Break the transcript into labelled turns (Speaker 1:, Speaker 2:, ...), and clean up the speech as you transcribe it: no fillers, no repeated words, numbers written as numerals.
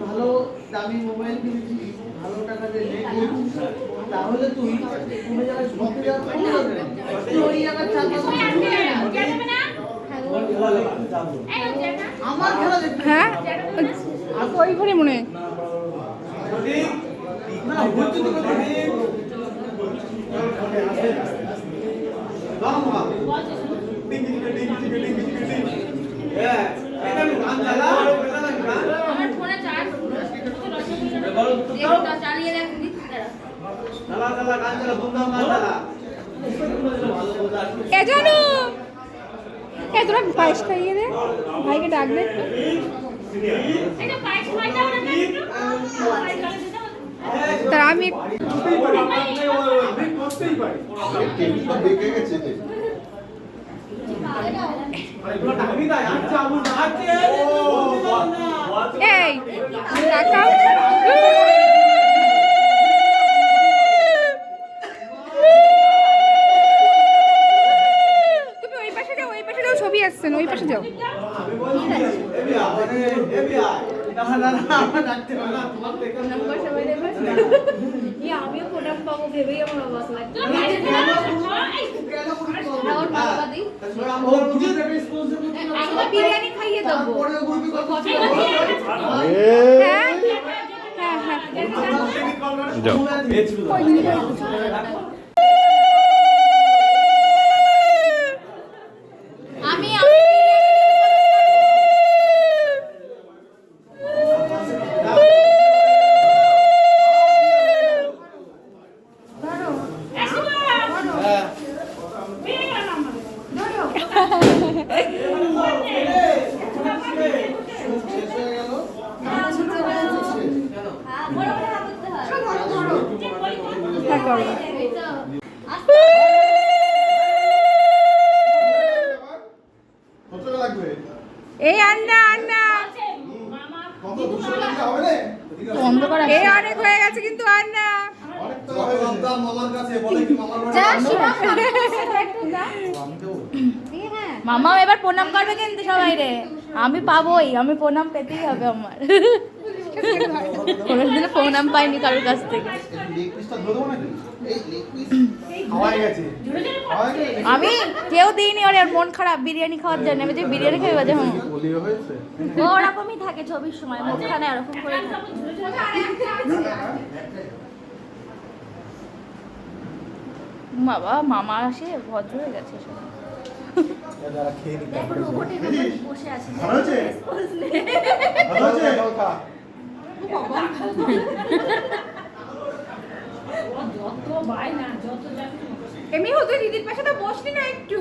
Speaker 1: ভালো দামি মোবাইল কিনেছিস, ভালো টাকা দিয়ে তাহলে তুই কোনো জায়গায় ঘুরতে আমার খেলা দেখতে।
Speaker 2: হ্যাঁ ওই ঘরে মনে হয় তোরা পায়েস খাইয়ে দে, ভাইকে ডাক দে। তার আমি এই টাকা ছবি আসছেন, ওই পাশে যাও।
Speaker 3: আমিও প্রণাম পাবো ভেবেই আমার অবাক লাগছে। বিরিয়ানি খাইয়ে দেবো।
Speaker 2: এই আন্না আন্না এই অনেক হয়ে গেছে কিন্তু আন্না
Speaker 3: মামা এবার প্রণাম করবে কিন্তু সবাই রে। আমি পাবোই, আমি প্রণাম পেতেই হবে আমার। কোনোদিনও প্রণাম পাইনি কারোর কাছ থেকে। আমি কেউ দিইনি, ওর মন খারাপ বিরিয়ানি খাওয়ার জন্য। আমি যে বিরিয়ানি খাই বাজে হুম ওরকমই থাকে ছবির সময়, মুখখানে এরকম করে বাবা মামা আসে ভদ্র হয়ে গেছে সব। বসে আছে
Speaker 2: এমনি হতো দিদির পাশে তো বসলি না একটু।